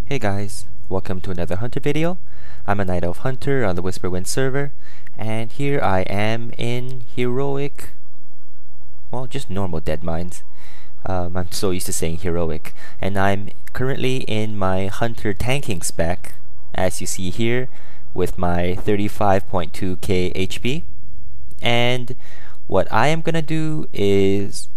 Hey guys, welcome to another Hunter video. I'm a Night Elf Hunter on the Whisperwind server, and here I am in heroic, well, just normal Deadmines. I'm so used to saying heroic, and I'm currently in my Hunter tanking spec, as you see here, with my 35.2k HP. And what I am gonna do is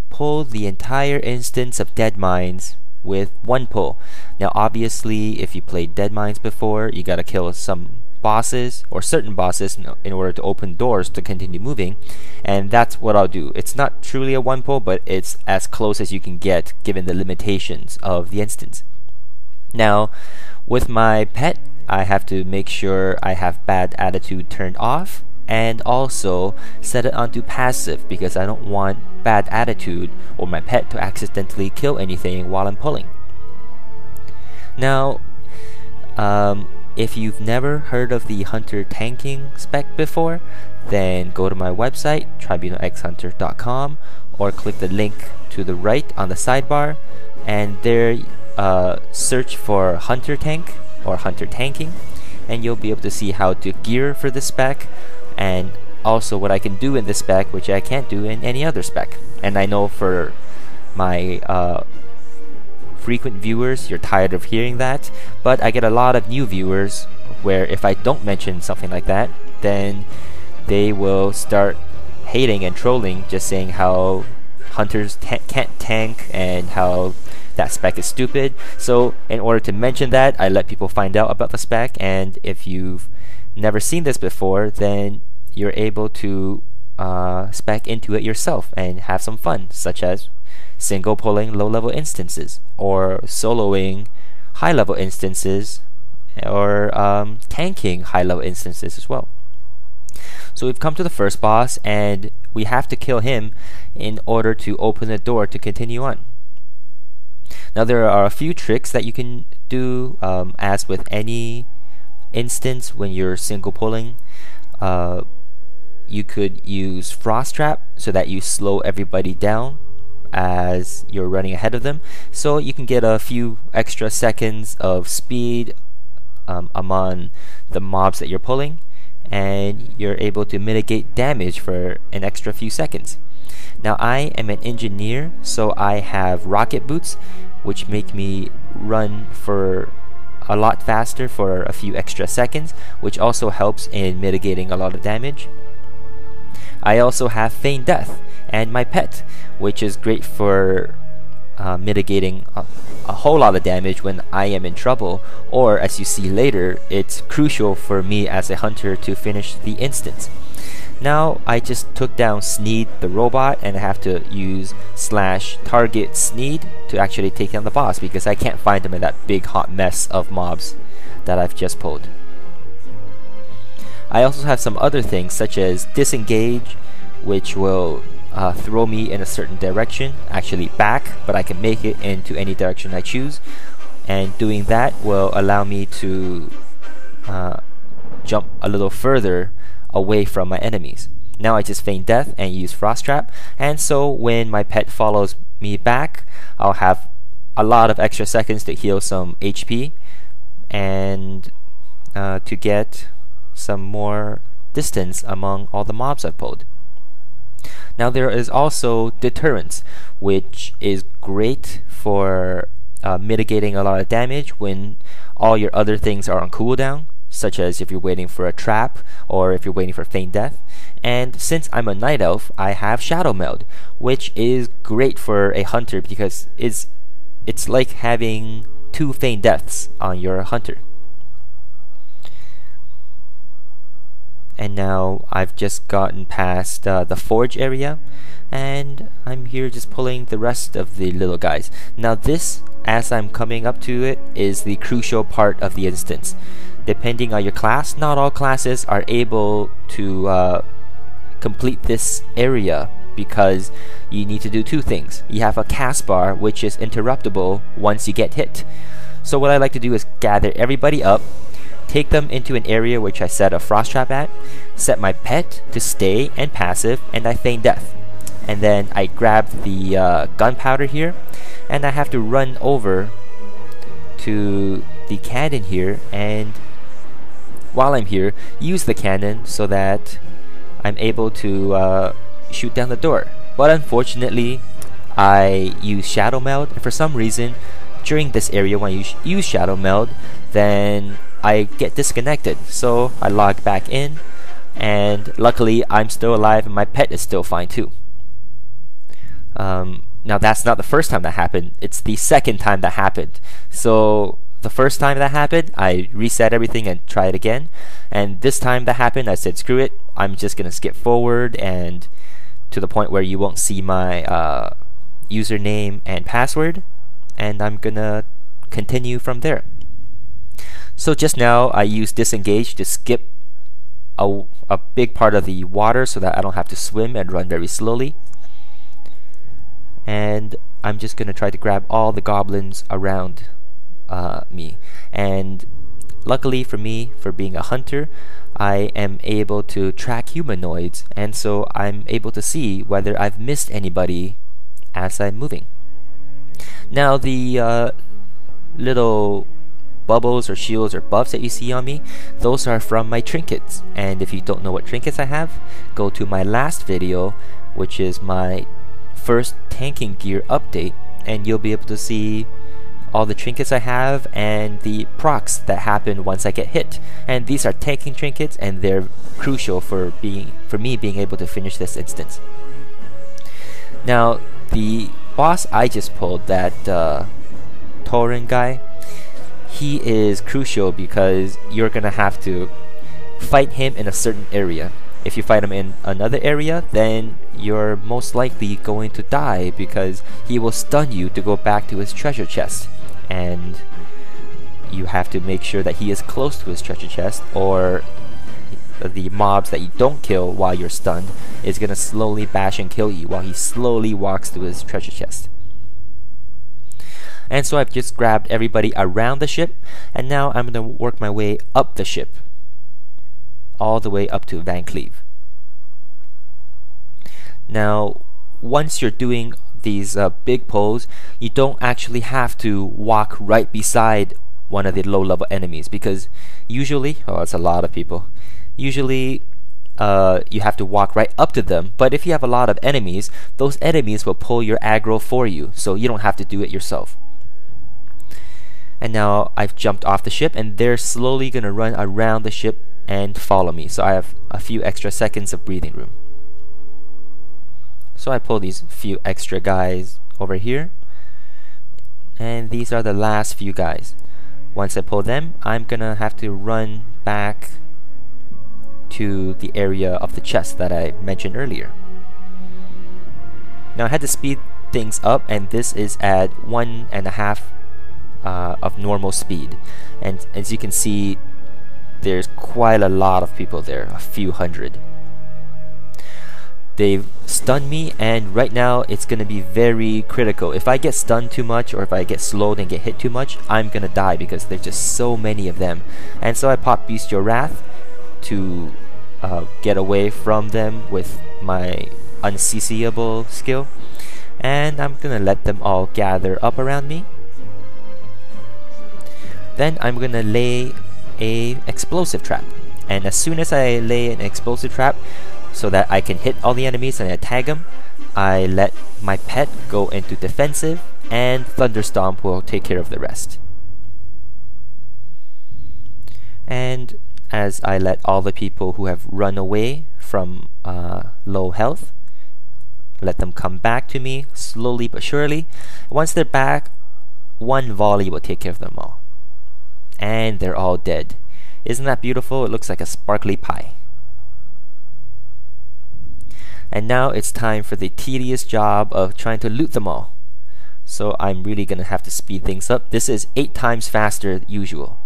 pull the entire instance of Deadmines with one pull. Now obviously if you played Deadmines before, you gotta kill some bosses or certain bosses in order to open doors to continue moving, and that's what I'll do. It's not truly a one pull, but it's as close as you can get given the limitations of the instance. Now with my pet, I have to make sure I have bad attitude turned off and also set it onto passive because I don't want bad attitude or my pet to accidentally kill anything while I'm pulling. Now if you've never heard of the Hunter tanking spec before, then go to my website tribunalxhunter.com or click the link to the right on the sidebar, and there search for Hunter tank or Hunter tanking, and you'll be able to see how to gear for the spec and also what I can do in this spec which I can't do in any other spec. And I know for my frequent viewers, you're tired of hearing that, but I get a lot of new viewers where if I don't mention something like that, then they will start hating and trolling, just saying how hunters can't tank and how that spec is stupid. So in order to mention that, I let people find out about the spec, and if you've never seen this before, then you're able to spec into it yourself and have some fun, such as single pulling low level instances or soloing high level instances or tanking high level instances as well. So we've come to the first boss and we have to kill him in order to open the door to continue on. Now there are a few tricks that you can do, as with any instance when you're single pulling. You could use Frost Trap so that you slow everybody down as you're running ahead of them, so you can get a few extra seconds of speed among the mobs that you're pulling, and you're able to mitigate damage for an extra few seconds. Now I am an engineer, so I have rocket boots which make me run for a lot faster for a few extra seconds, which also helps in mitigating a lot of damage. I also have Feign Death and my pet, which is great for mitigating a whole lot of damage when I am in trouble, or as you see later, it's crucial for me as a hunter to finish the instance. Now I just took down Sneed the robot, and I have to use /target Sneed to actually take down the boss because I can't find him in that big hot mess of mobs that I've just pulled. I also have some other things such as Disengage, which will throw me in a certain direction, actually back, but I can make it into any direction I choose, and doing that will allow me to jump a little further away from my enemies. Now I just Feign Death and use Frost Trap, and so when my pet follows me back, I'll have a lot of extra seconds to heal some HP and to get some more distance among all the mobs I've pulled. Now there is also Deterrence, which is great for mitigating a lot of damage when all your other things are on cooldown, such as if you're waiting for a trap or if you're waiting for Feign Death. And since I'm a night elf, I have Shadow Meld, which is great for a hunter because it's like having 2 Feign Deaths on your hunter. And now I've just gotten past the forge area, and I'm here just pulling the rest of the little guys. Now this, as I'm coming up to it, is the crucial part of the instance. Depending on your class, not all classes are able to complete this area because you need to do 2 things. You have a cast bar which is interruptible once you get hit. So what I like to do is gather everybody up, take them into an area which I set a Frost Trap at, set my pet to stay and passive, and I Feign Death. And then I grab the gunpowder here, and I have to run over to the cannon here, and while I'm here, use the cannon so that I'm able to shoot down the door. But unfortunately, I use Shadow Meld, and for some reason, during this area when you use Shadow Meld, then I get disconnected. So I log back in, and luckily I'm still alive and my pet is still fine too. Now that's not the first time that happened, it's the second time that happened. So the first time that happened, I reset everything and tried again, and this time that happened, I said screw it, I'm just gonna skip forward and to the point where you won't see my username and password, and I'm gonna continue from there. So just now I used Disengage to skip a big part of the water so that I don't have to swim and run very slowly. And I'm just gonna try to grab all the goblins around me. And luckily for me, for being a hunter, I am able to track humanoids, and so I'm able to see whether I've missed anybody as I'm moving. Now the little bubbles or shields or buffs that you see on me, those are from my trinkets. And if you don't know what trinkets I have, go to my last video, which is my first tanking gear update, and you'll be able to see all the trinkets I have and the procs that happen once I get hit. And these are tanking trinkets, and they're crucial for me being able to finish this instance. Now the boss I just pulled, that Tauren guy, he is crucial because you're gonna have to fight him in a certain area. If you fight him in another area, then you're most likely going to die because he will stun you to go back to his treasure chest, and you have to make sure that he is close to his treasure chest, or the mobs that you don't kill while you're stunned is gonna slowly bash and kill you while he slowly walks to his treasure chest. And so I've just grabbed everybody around the ship, and now I'm gonna work my way up the ship, all the way up to Van Cleave. Now once you're doing these big pulls, you don't actually have to walk right beside one of the low level enemies, because usually, oh, it's a lot of people, usually you have to walk right up to them. But if you have a lot of enemies, those enemies will pull your aggro for you, so you don't have to do it yourself. And now I've jumped off the ship, and they're slowly gonna run around the ship and follow me, so I have a few extra seconds of breathing room. So I pull these few extra guys over here, and these are the last few guys. Once I pull them, I'm gonna have to run back to the area of the chest that I mentioned earlier. Now I had to speed things up, and this is at 1.5 of normal speed, and as you can see, there's quite a lot of people there, a few hundred. They've stunned me, and right now it's gonna be very critical. If I get stunned too much, or if I get slowed and get hit too much, I'm gonna die because there's just so many of them. And so I pop Bestial Wrath to get away from them with my unceasable skill, and I'm gonna let them all gather up around me. Then I'm gonna lay a explosive trap, and as soon as I lay an explosive trap so that I can hit all the enemies and I tag them, I let my pet go into defensive, and Thunderstomp will take care of the rest. And as I let all the people who have run away from low health, let them come back to me slowly but surely. Once they're back, one volley will take care of them all. And they're all dead. Isn't that beautiful? It looks like a sparkly pie. And now it's time for the tedious job of trying to loot them all. So I'm really gonna have to speed things up. This is 8 times faster than usual.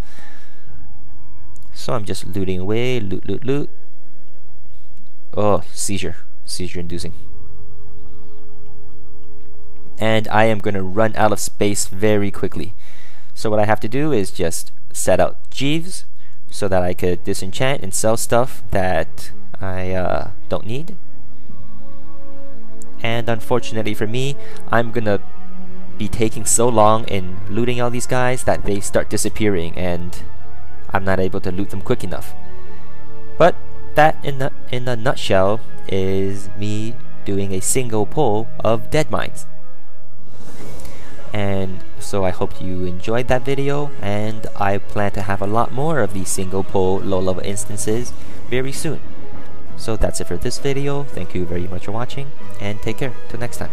So I'm just looting away, loot, loot, loot. Oh, seizure inducing. And I am gonna run out of space very quickly. So what I have to do is just set out Jeeves so that I could disenchant and sell stuff that I don't need. And unfortunately for me, I'm gonna be taking so long in looting all these guys that they start disappearing and I'm not able to loot them quick enough. But that in a nutshell is me doing a single pull of Deadmines. And so I hope you enjoyed that video, and I plan to have a lot more of these single pull low level instances very soon. So that's it for this video. Thank you very much for watching, and take care till next time.